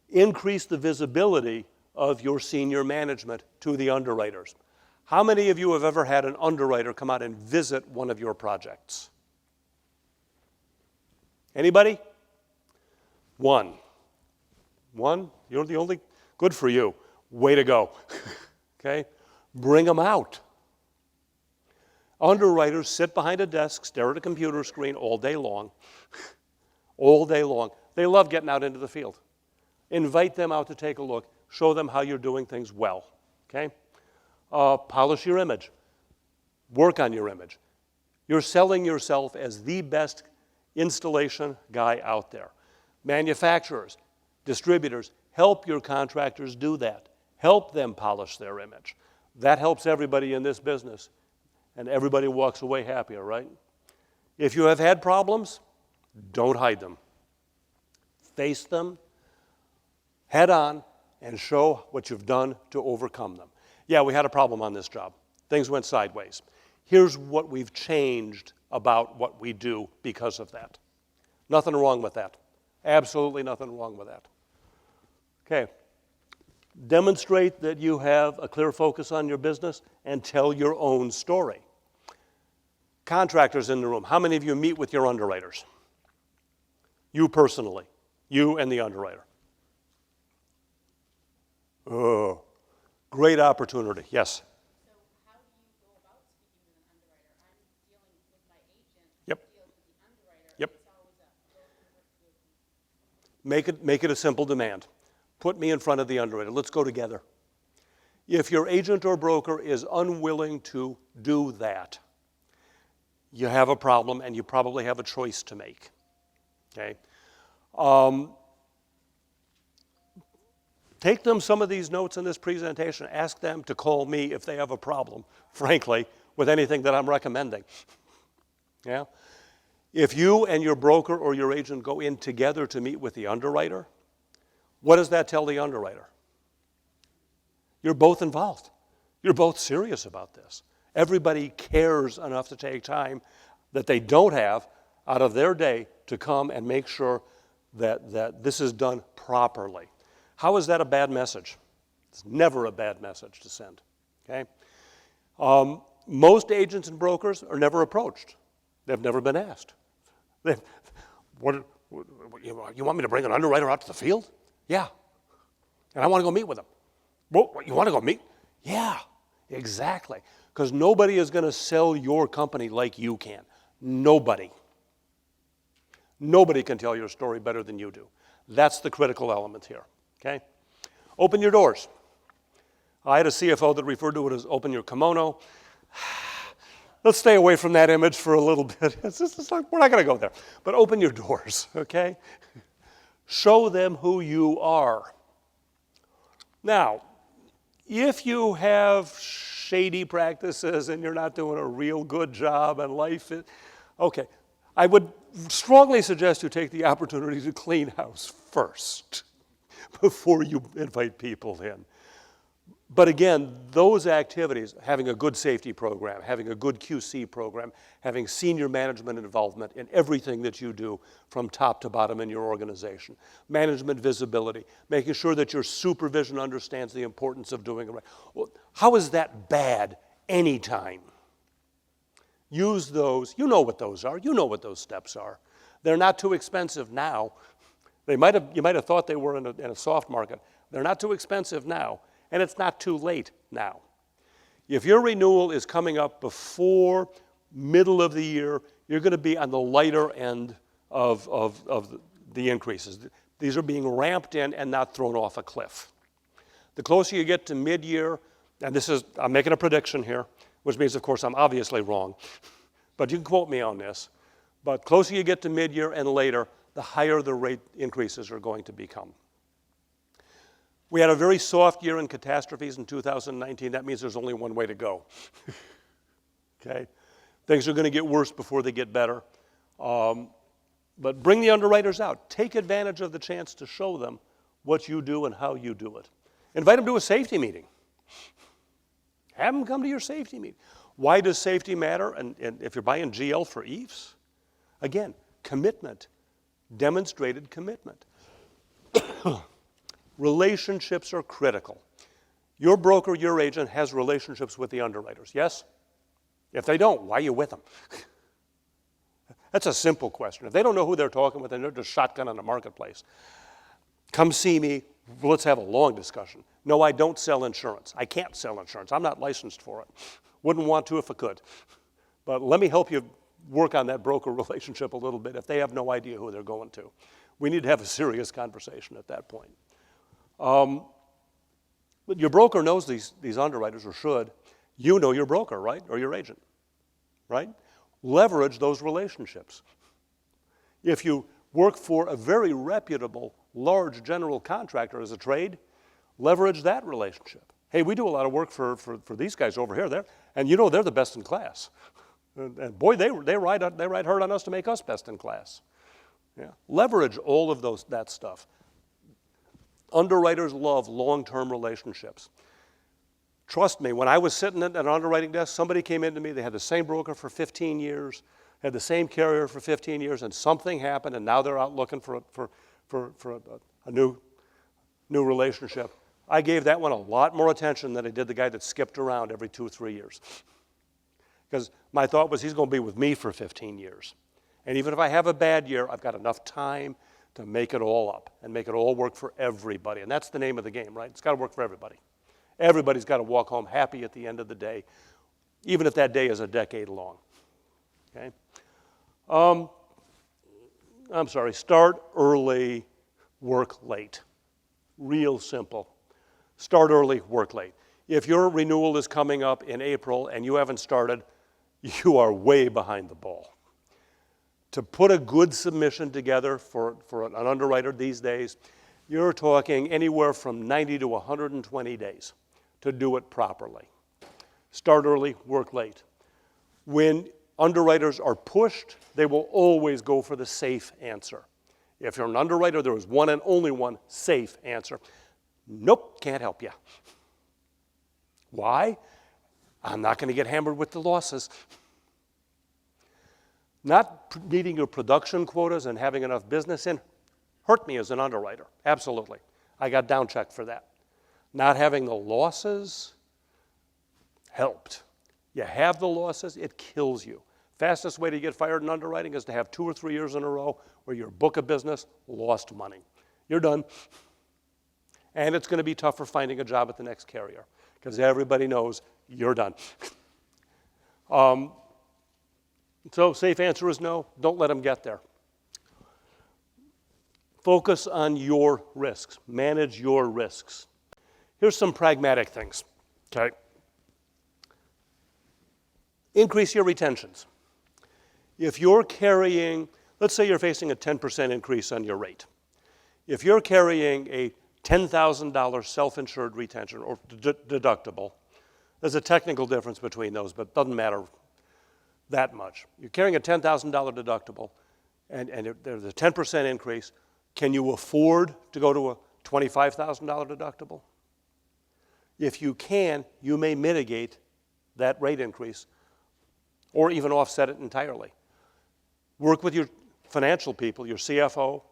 Increase the visibility of your senior management to the underwriters. How many of you have ever had an underwriter come out and visit one of your projects? Anybody? One. One? You're the only? Good for you. Way to go. Okay? Bring them out. Underwriters sit behind a desk, stare at a computer screen all day long. All day long. They love getting out into the field. Invite them out to take a look. Show them how you're doing things well. Okay? Polish your image. Work on your image. You're selling yourself as the best installation guy out there. Manufacturers, distributors, help your contractors do that. Help them polish their image. That helps everybody in this business, and everybody walks away happier, right? If you have had problems, don't hide them. Face them head on and show what you've done to overcome them. Yeah, we had a problem on this job. Things went sideways. Here's what we've changed about what we do because of that. Nothing wrong with that. Absolutely nothing wrong with that. Okay. Demonstrate that you have a clear focus on your business and tell your own story. Contractors in the room, how many of you meet with your underwriters? You personally, you and the underwriter. Oh, great opportunity. Yes? So how do you go about speaking with an underwriter? I'm dealing with my agent. Yep. Deals with the underwriter. Yep. It's always a Make it a simple demand. Put me in front of the underwriter. Let's go together. If your agent or broker is unwilling to do that, you have a problem and you probably have a choice to make. Okay? Take them some of these notes in this presentation. Ask them to call me if they have a problem, frankly, with anything that I'm recommending. Yeah? If you and your broker or your agent go in together to meet with the underwriter, what does that tell the underwriter? You're both involved. You're both serious about this. Everybody cares enough to take time that they don't have out of their day to come and make sure that this is done properly. How is that a bad message? It's never a bad message to send. Okay? Most agents and brokers are never approached. They've never been asked. You want me to bring an underwriter out to the field? Yeah. And I want to go meet with them. Well, you want to go meet? Yeah, exactly. Because nobody is going to sell your company like you can. Nobody. Nobody can tell your story better than you do. That's the critical element here, okay? Open your doors. I had a CFO that referred to it as open your kimono. Let's stay away from that image for a little bit. It's just like, we're not going to go there. But open your doors, okay? Show them who you are. Now, if you have shady practices and you're not doing a real good job and life is, okay, I would strongly suggest you take the opportunity to clean house first before you invite people in. But again, those activities, having a good safety program, having a good QC program, having senior management involvement in everything that you do from top to bottom in your organization, management visibility, making sure that your supervision understands the importance of doing it right. Well, how is that bad anytime? Use those. You know what those are. You know what those steps are. They're not too expensive now. You might have thought they were in a soft market. They're not too expensive now. And it's not too late now. If your renewal is coming up before middle of the year, you're going to be on the lighter end of the increases. These are being ramped in and not thrown off a cliff. The closer you get to mid-year, and I'm making a prediction here, which means, of course, I'm obviously wrong, but you can quote me on this, but closer you get to mid-year and later, the higher the rate increases are going to become. We had a very soft year in catastrophes in 2019. That means there's only one way to go. Okay? Things are going to get worse before they get better. But bring the underwriters out. Take advantage of the chance to show them what you do and how you do it. Invite them to a safety meeting. Have them come to your safety meeting. Why does safety matter? And if you're buying GL for EIFS, again, commitment, demonstrated commitment. Relationships are critical. Your broker, your agent has relationships with the underwriters, yes? If they don't, why are you with them? That's a simple question. If they don't know who they're talking with and they're just shotgun in the marketplace, come see me, let's have a long discussion. No, I don't sell insurance. I can't sell insurance. I'm not licensed for it. Wouldn't want to if I could. But let me help you work on that broker relationship a little bit if they have no idea who they're going to. We need to have a serious conversation at that point. But your broker knows these underwriters, or should. You know your broker, right? Or your agent, right? Leverage those relationships. If you work for a very reputable, large general contractor as a trade, leverage that relationship. Hey, we do a lot of work for these guys over here, and you know they're the best in class. And boy, they ride hard on us to make us best in class. Yeah. Leverage all of that stuff. Underwriters love long-term relationships. Trust me, when I was sitting at an underwriting desk, somebody came into me, they had the same broker for 15 years, had the same carrier for 15 years, and something happened, and now they're out looking for a new relationship. I gave that one a lot more attention than I did the guy that skipped around every 2 or 3 years. Because my thought was he's going to be with me for 15 years. And even if I have a bad year, I've got enough time to make it all up and make it all work for everybody. And that's the name of the game, right? It's got to work for everybody. Everybody's got to walk home happy at the end of the day, even if that day is a decade long. Okay? I'm sorry, start early, work late. Real simple. Start early, work late. If your renewal is coming up in April and you haven't started, you are way behind the ball. To put a good submission together for an underwriter these days, you're talking anywhere from 90 to 120 days to do it properly. Start early, work late. When underwriters are pushed, they will always go for the safe answer. If you're an underwriter, there is one and only one safe answer. Nope, can't help you. Why? I'm not going to get hammered with the losses. Not meeting your production quotas and having enough business in hurt me as an underwriter, absolutely. I got down-checked for that. Not having the losses helped. You have the losses, it kills you. Fastest way to get fired in underwriting is to have 2 or 3 years in a row where your book of business lost money. You're done. And it's going to be tougher finding a job at the next carrier because everybody knows you're done. So safe answer is no. Don't let them get there. Focus on your risks. Manage your risks. Here's some pragmatic things, okay? Increase your retentions. If you're carrying, let's say you're facing a 10% increase on your rate. If you're carrying a $10,000 self-insured retention or deductible, there's a technical difference between those, but it doesn't matter that much. You're carrying a $10,000 deductible, and there's a 10% increase. Can you afford to go to a $25,000 deductible? If you can, you may mitigate that rate increase or even offset it entirely. Work with your financial people, your CFO,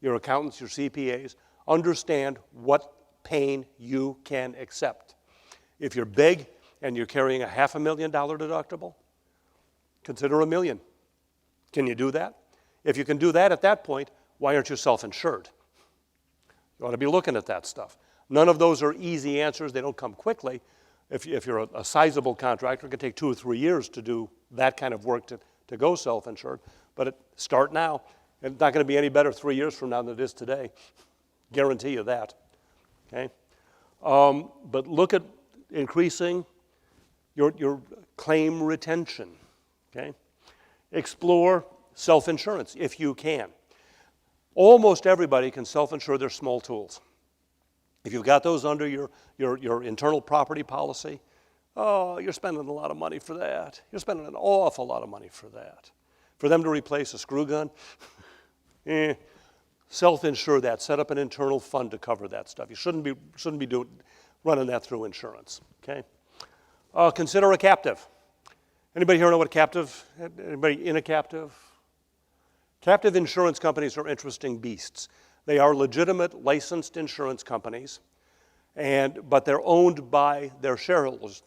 your accountants, your CPAs. Understand what pain you can accept. If you're big and you're carrying a $500,000 deductible, consider $1 million. Can you do that? If you can do that at that point, why aren't you self-insured? You ought to be looking at that stuff. None of those are easy answers. They don't come quickly. If you're a sizable contractor, it can take 2 or 3 years to do that kind of work to go self-insured. But start now. It's not going to be any better 3 years from now than it is today. Guarantee you that. Okay? But look at increasing your claim retention. Okay? Explore self-insurance if you can. Almost everybody can self-insure their small tools. If you've got those under your internal property policy, oh, you're spending a lot of money for that. You're spending an awful lot of money for that. For them to replace a screw gun, self-insure that. Set up an internal fund to cover that stuff. You shouldn't be running that through insurance. Okay. Consider a captive. Anybody here know what a captive? Anybody in a captive? Captive insurance companies are interesting beasts. They are legitimate licensed insurance companies, but they're owned by their shareholders,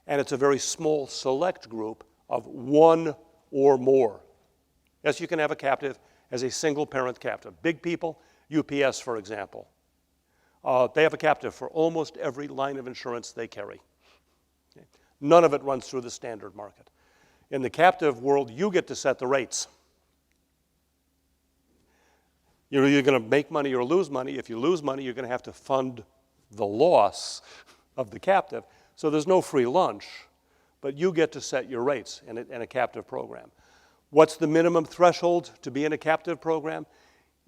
and it's a very small select group of one or more. Yes, you can have a captive as a single parent captive. Big people, UPS, for example, they have a captive for almost every line of insurance they carry. Okay. None of it runs through the standard market. In the captive world, you get to set the rates. You're either going to make money or lose money. If you lose money, you're going to have to fund the loss of the captive. So there's no free lunch, but you get to set your rates in a captive program. What's the minimum threshold to be in a captive program?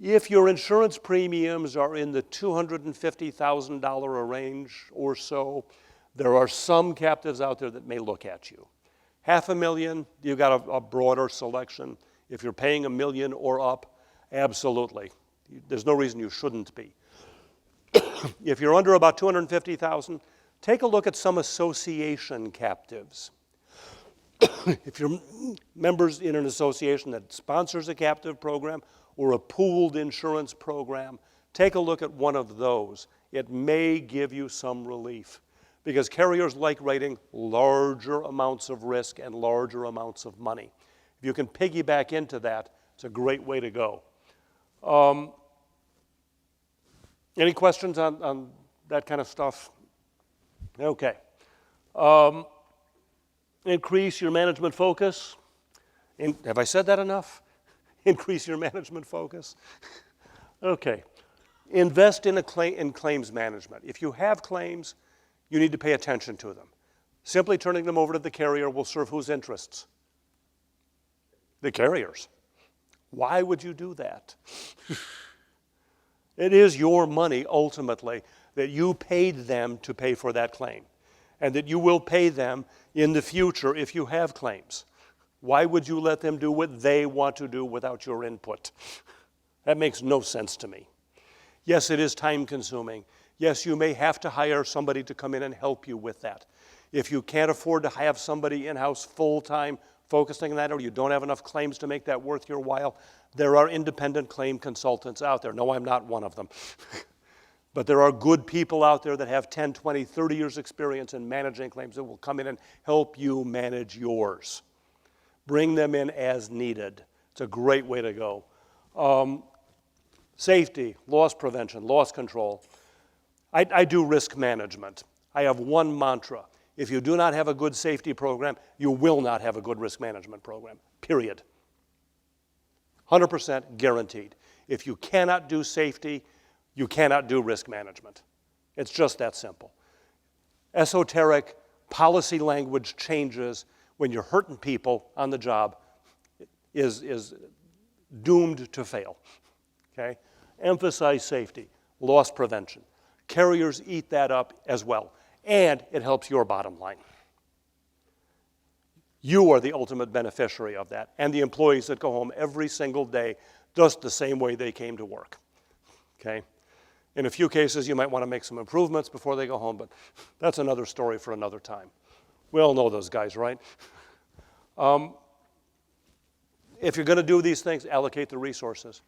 If your insurance premiums are in the $250,000 range or so, there are some captives out there that may look at you. $500,000, you've got a broader selection. If you're paying $1 million or up, absolutely. There's no reason you shouldn't be. If you're under about $250,000, take a look at some association captives. If you're members in an association that sponsors a captive program or a pooled insurance program, take a look at one of those. It may give you some relief because carriers like writing larger amounts of risk and larger amounts of money. If you can piggyback into that, it's a great way to go. Any questions on that kind of stuff? Okay. Increase your management focus. Have I said that enough? Increase your management focus. Okay. Invest in claims management. If you have claims, you need to pay attention to them. Simply turning them over to the carrier will serve whose interests? The carriers. Why would you do that? It is your money, ultimately, that you paid them to pay for that claim, and that you will pay them in the future if you have claims. Why would you let them do what they want to do without your input? That makes no sense to me. Yes, it is time-consuming. Yes, you may have to hire somebody to come in and help you with that. If you can't afford to have somebody in-house full-time focusing on that, or you don't have enough claims to make that worth your while, there are independent claim consultants out there. No, I'm not one of them. But there are good people out there that have 10, 20, 30 years experience in managing claims that will come in and help you manage yours. Bring them in as needed. It's a great way to go. Safety, loss prevention, loss control. I do risk management. I have one mantra. If you do not have a good safety program, you will not have a good risk management program, period. 100% guaranteed. If you cannot do safety, you cannot do risk management. It's just that simple. Esoteric policy language changes when you're hurting people on the job is doomed to fail, okay? Emphasize safety, loss prevention. Carriers eat that up as well, and it helps your bottom line. You are the ultimate beneficiary of that, and the employees that go home every single day just the same way they came to work, okay? In a few cases, you might want to make some improvements before they go home, but that's another story for another time. We all know those guys, right? If you're going to do these things, allocate the resources.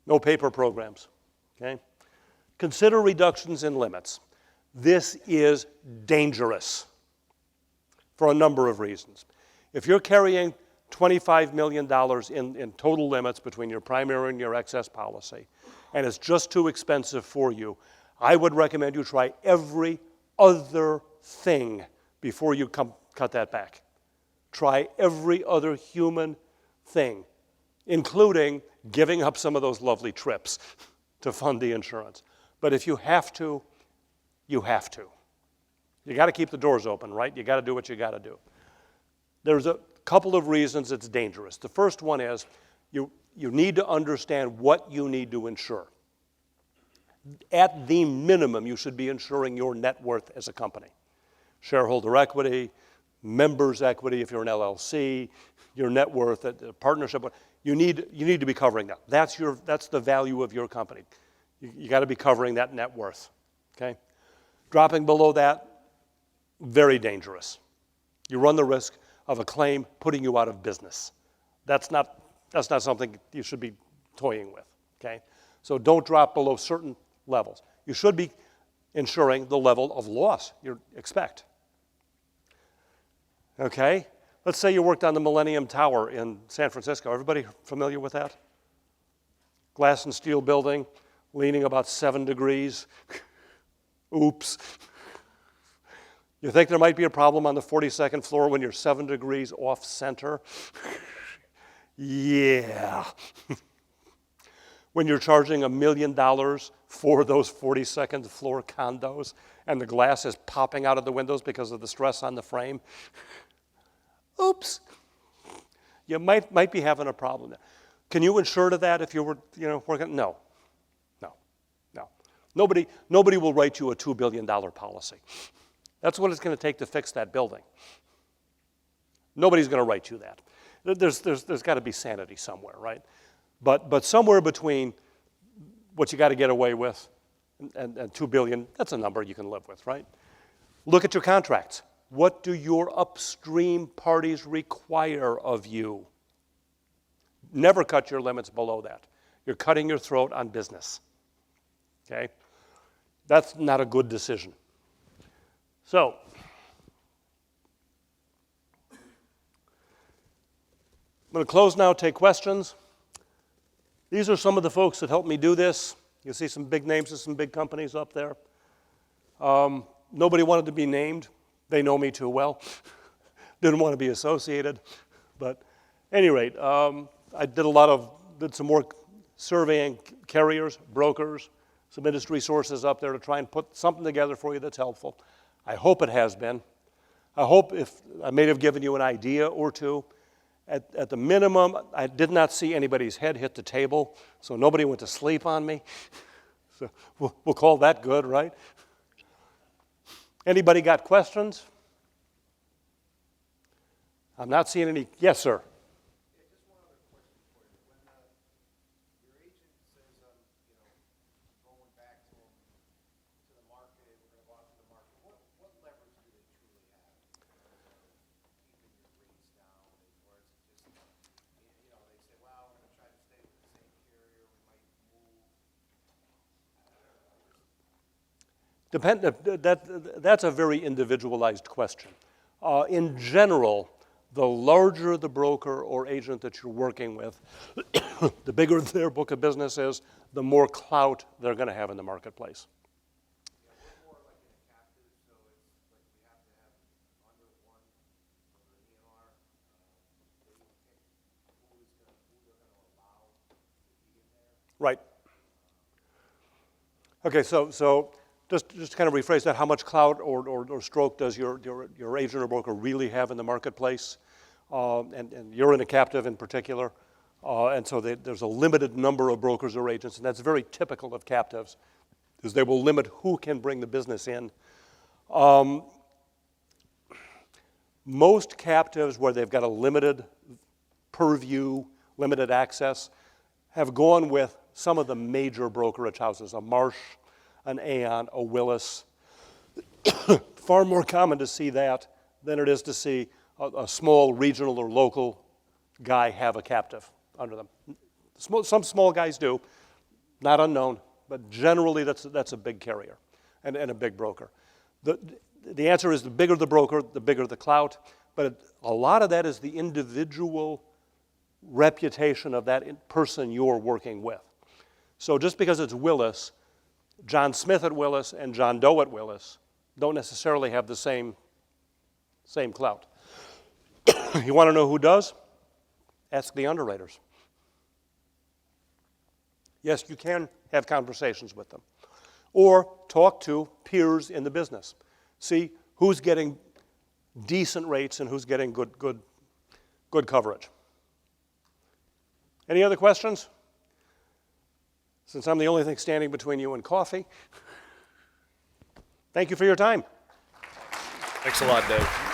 No paper programs, okay? Consider reductions in limits. This is dangerous for a number of reasons. If you're carrying $25 million in total limits between your primary and your excess policy, and it's just too expensive for you, I would recommend you try every other thing before you cut that back. Try every other human thing, including giving up some of those lovely trips to fund the insurance. But if you have to, you have to. You got to keep the doors open, right? You got to do what you got to do. There's a couple of reasons it's dangerous. The first one is you need to understand what you need to insure. At the minimum, you should be insuring your net worth as a company. Shareholder equity, members' equity if you're an LLC, your net worth, a partnership. You need to be covering that. That's the value of your company. You got to be covering that net worth, okay? Dropping below that, very dangerous. You run the risk of a claim putting you out of business. That's not something you should be toying with, okay? So don't drop below certain levels. You should be insuring the level of loss you expect. Okay? Let's say you worked on the Millennium Tower in San Francisco. Everybody familiar with that? Glass and steel building, leaning about 7 degrees. Oops. You think there might be a problem on the 42nd floor when you're 7 degrees off center? Yeah. When you're charging $1 million for those 42nd floor condos and the glass is popping out of the windows because of the stress on the frame? Oops. You might be having a problem there. Can you insure to that if you were, working? No. Nobody will write you a $2 billion policy. That's what it's going to take to fix that building. Nobody's going to write you that. There's got to be sanity somewhere, right? But somewhere between what you got to get away with and $2 billion, that's a number you can live with, right? Look at your contracts. What do your upstream parties require of you? Never cut your limits below that. You're cutting your throat on business, okay? That's not a good decision. So, I'm going to close now, take questions. These are some of the folks that helped me do this. You see some big names of some big companies up there. Nobody wanted to be named. They know me too well. Didn't want to be associated. But at any rate, I did some more surveying carriers, brokers, some industry sources up there to try and put something together for you that's helpful. I hope it has been. I hope if I may have given you an idea or two. At the minimum, I did not see anybody's head hit the table, so nobody went to sleep on me. So we'll call that good, right? Anybody got questions? I'm not seeing any. Yes, sir. Yeah, just one other question for you. When your agent says, going back to the market, we're going to go out to the market, what leverage do they truly have? Keeping your rates down, or is it just, they say, well, we're going to try to stay with the same carrier, we might move. That's a very individualized question. In general, the larger the broker or agent that you're working with, the bigger their book of business is, the more clout they're going to have in the marketplace. Okay, so just to kind of rephrase that, how much clout or stroke does your agent or broker really have in the marketplace? And you're in a captive in particular, and so there's a limited number of brokers or agents, and that's very typical of captives, is they will limit who can bring the business in. Most captives where they've got a limited purview, limited access, have gone with some of the major brokerage houses, a Marsh, an Aon, a Willis. Far more common to see that than it is to see a small regional or local guy have a captive under them. Some small guys do, not unknown, but generally that's a big carrier and a big broker. The answer is the bigger the broker, the bigger the clout, but a lot of that is the individual reputation of that person you're working with. So just because it's Willis, John Smith at Willis and John Doe at Willis don't necessarily have the same clout. You want to know who does? Ask the underwriters. Yes, you can have conversations with them. Or talk to peers in the business. See who's getting decent rates and who's getting good coverage. Any other questions? Since I'm the only thing standing between you and coffee, thank you for your time. Thanks a lot, Dave.